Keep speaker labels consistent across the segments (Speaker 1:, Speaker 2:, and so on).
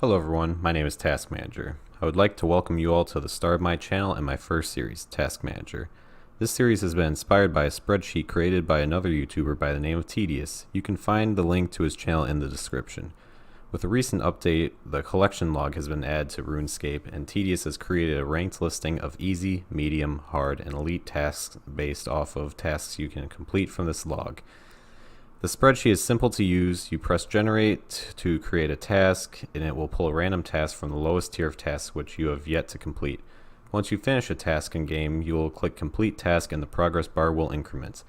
Speaker 1: Hello everyone, my name is TaskManager. I would like to welcome you all to the start of my channel and my first series, TaskManager. This series has been inspired by a spreadsheet created by another YouTuber by the name of Tedious. You can find the link to his channel in the description. With a recent update, the collection log has been added to RuneScape, and Tedious has created a ranked listing of easy, medium, hard, and elite tasks based off of tasks you can complete from this log. The spreadsheet is simple to use. You press Generate to create a task, and it will pull a random task from the lowest tier of tasks which you have yet to complete. Once you finish a task in game, you will click Complete Task and the progress bar will increment.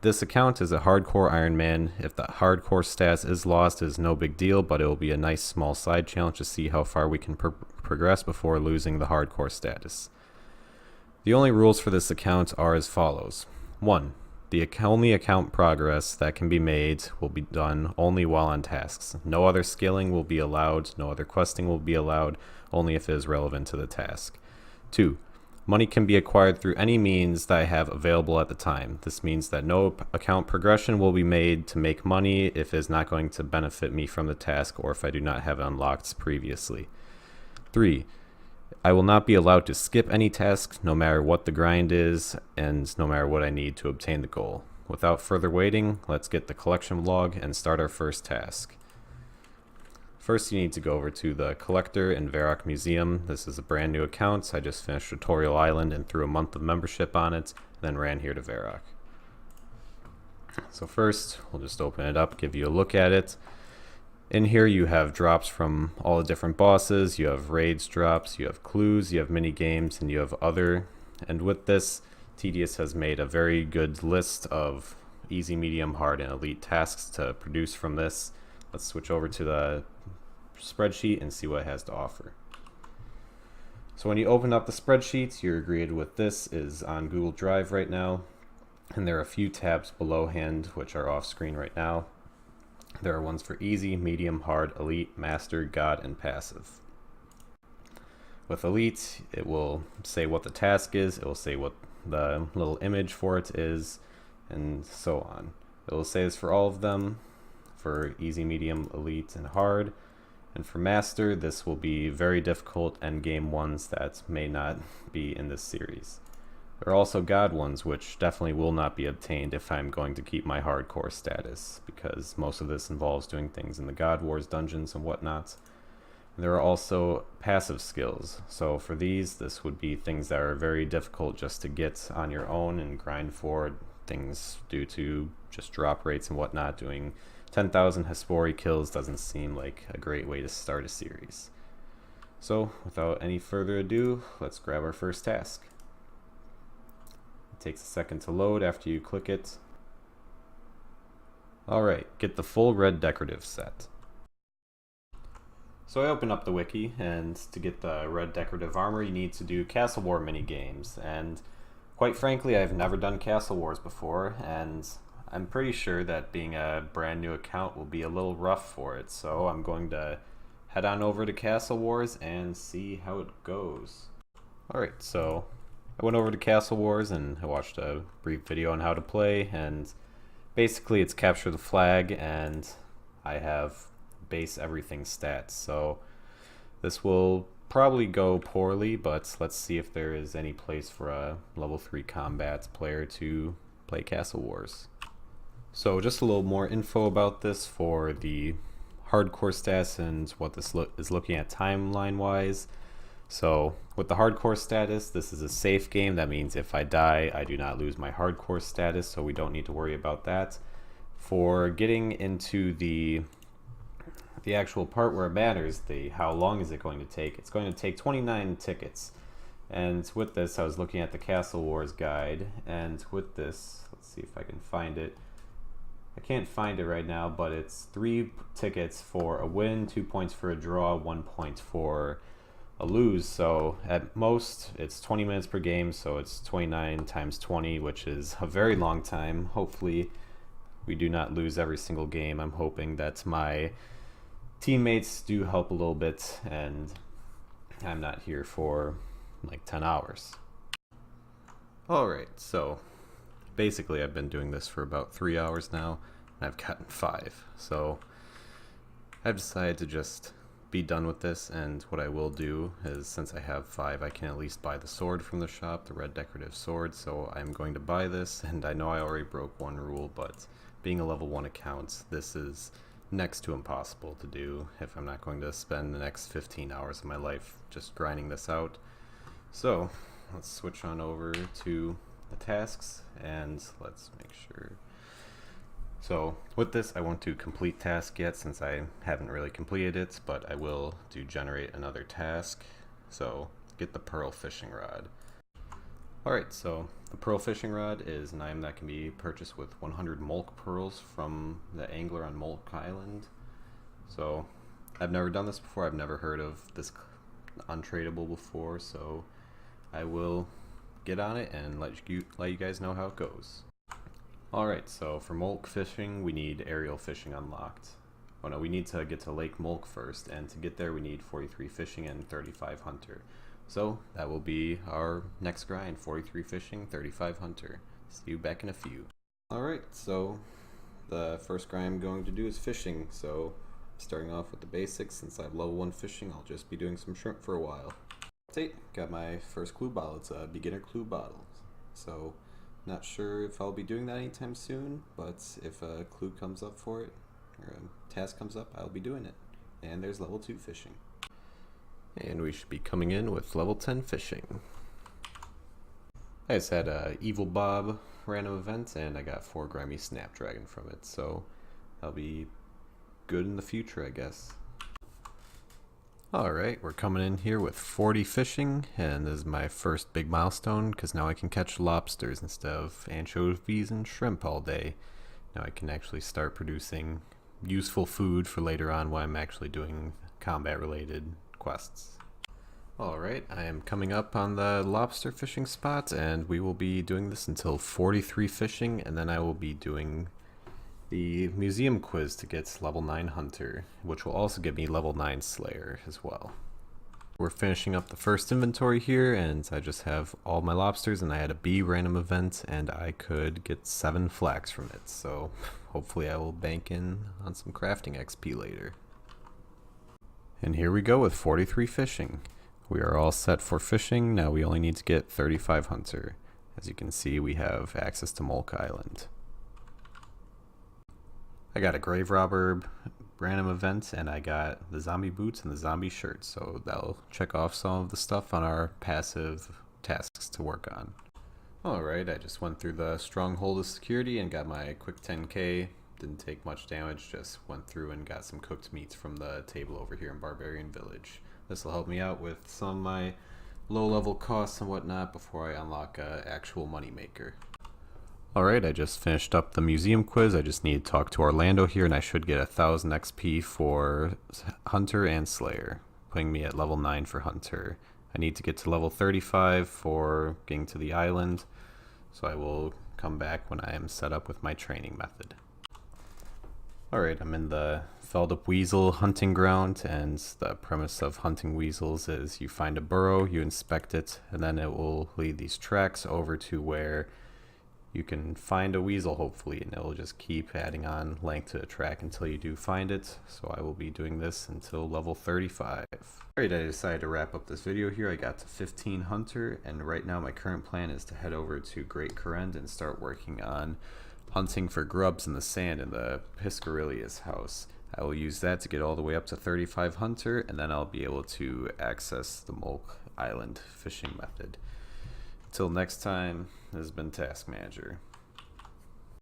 Speaker 1: This account is a hardcore Iron Man. If the hardcore status is lost, it is no big deal, but it will be a nice small side challenge to see how far we can progress before losing the hardcore status. The only rules for this account are as follows. 1. The only account progress that can be made will be done only while on tasks. No other skilling will be allowed, no other questing will be allowed, only if it is relevant to the task. 2. Money can be acquired through any means that I have available at the time. This means that no account progression will be made to make money if it is not going to benefit me from the task or if I do not have it unlocked previously. 3. I will not be allowed to skip any task, no matter what the grind is, and no matter what I need to obtain the goal. Without further waiting, let's get the collection log and start our first task. First, you need to go over to the Collector in Varrock Museum. This is a brand new account. I just finished Tutorial Island and threw a month of membership on it, then ran here to Varrock. So first, we'll just open it up, give you a look at it. In here you have drops from all the different bosses, you have raids drops, you have clues, you have mini games, and you have other. And with this, Tedious has made a very good list of easy, medium, hard, and elite tasks to produce from this. Let's switch over to the spreadsheet and see what it has to offer. So when you open up the spreadsheet, you're greeted with this is on Google Drive right now, and there are a few tabs below hand which are off screen right now. There are ones for easy, medium, hard, elite, master, god, and passive. With elite, it will say what the task is, it will say what the little image for it is, and so on. It will say this for all of them, for easy, medium, elite, and hard. And for master, this will be very difficult endgame ones that may not be in this series. There are also god ones, which definitely will not be obtained if I'm going to keep my hardcore status, because most of this involves doing things in the God Wars dungeons and whatnot. There are also passive skills, so for these, this would be things that are very difficult just to get on your own and grind for, things due to just drop rates and whatnot. Doing 10,000 Hespori kills doesn't seem like a great way to start a series. So, without any further ado, let's grab our first task. It takes a second to load after you click it. Alright, get the full red decorative set. So I open up the wiki, and to get the red decorative armor you need to do Castle War minigames, and quite frankly I've never done Castle Wars before, and I'm pretty sure that being a brand new account will be a little rough for it, so I'm going to head on over to Castle Wars and see how it goes. Alright, so I went over to Castle Wars and I watched a brief video on how to play, and basically it's capture the flag and I have base everything stats, so this will probably go poorly, but let's see if there is any place for a level 3 combat player to play Castle Wars. So just a little more info about this for the hardcore stats and what this is looking at timeline wise. So with the hardcore status, this is a safe game. That means if I die, I do not lose my hardcore status, so we don't need to worry about that. For getting into the actual part where it matters, how long is it going to take, it's going to take 29 tickets. And with this, I was looking at the Castle Wars guide, and with this, let's see if I can find it. I can't find it right now, but it's 3 tickets for a win, 2 points for a draw, 1 point for a lose. So at most it's 20 minutes per game, so it's 29 times 20, which is a very long time. Hopefully we do not lose every single game. I'm hoping that my teammates do help a little bit and I'm not here for like 10 hours. Alright, so basically I've been doing this for about 3 hours now, and I've gotten 5. So I've decided to just be done with this, and what I will do is, since I have 5, I can at least buy the sword from the shop, the red decorative sword, so I'm going to buy this, and I know I already broke one rule, but being a level 1 account, this is next to impossible to do if I'm not going to spend the next 15 hours of my life just grinding this out. So let's switch on over to the tasks, and let's make sure. So with this, I won't do complete task yet since I haven't really completed it, but I will do generate another task. So get the pearl fishing rod. Alright, so the pearl fishing rod is an item that can be purchased with 100 Molk pearls from the angler on Molk Island. So I've never done this before, I've never heard of this untradeable before, so I will get on it and let you guys know how it goes. Alright, so for Molk fishing, we need aerial fishing unlocked. Oh no, we need to get to Lake Molk first, and to get there we need 43 fishing and 35 hunter. So that will be our next grind, 43 fishing, 35 hunter. See you back in a few. Alright, so the first grind I'm going to do is fishing. So starting off with the basics, since I have level 1 fishing, I'll just be doing some shrimp for a while. Got my first clue bottle. It's a beginner clue bottle. So not sure if I'll be doing that anytime soon, but if a clue comes up for it, or a task comes up, I'll be doing it. And there's level 2 fishing. And we should be coming in with level 10 fishing. I just had a Evil Bob random event, and I got 4 Grimy Snapdragon from it, so I'll be good in the future, I guess. Alright, we're coming in here with 40 fishing, and this is my first big milestone, because now I can catch lobsters instead of anchovies and shrimp all day. Now I can actually start producing useful food for later on when I'm actually doing combat-related quests. Alright, I am coming up on the lobster fishing spot, and we will be doing this until 43 fishing, and then I will be doing the museum quiz to get level 9 hunter, which will also give me level 9 slayer as well. We're finishing up the first inventory here, and I just have all my lobsters, and I had a bee random event, and I could get 7 flax from it, so hopefully I will bank in on some crafting XP later. And here we go with 43 fishing. We are all set for fishing. Now we only need to get 35 hunter. As you can see, we have access to Molk Island. I got a grave robber random event, and I got the zombie boots and the zombie shirt, so that'll check off some of the stuff on our passive tasks to work on. Alright, I just went through the stronghold of security and got my quick 10k. Didn't take much damage, just went through and got some cooked meats from the table over here in Barbarian Village. This will help me out with some of my low level costs and whatnot before I unlock a actual moneymaker. Alright, I just finished up the museum quiz. I just need to talk to Orlando here, and I should get 1000 XP for Hunter and Slayer, putting me at level 9 for Hunter. I need to get to level 35 for getting to the island, so I will come back when I am set up with my training method. Alright, I'm in the Felled Up Weasel hunting ground, and the premise of hunting weasels is you find a burrow, you inspect it, and then it will lead these tracks over to where you can find a weasel, hopefully, and it will just keep adding on length to the track until you do find it. So I will be doing this until level 35. Alright, I decided to wrap up this video here. I got to 15 hunter, and right now my current plan is to head over to Great Corrend and start working on hunting for grubs in the sand in the Piscarilius house. I will use that to get all the way up to 35 hunter, and then I'll be able to access the Molk Island fishing method. Until next time, this has been TaskManager.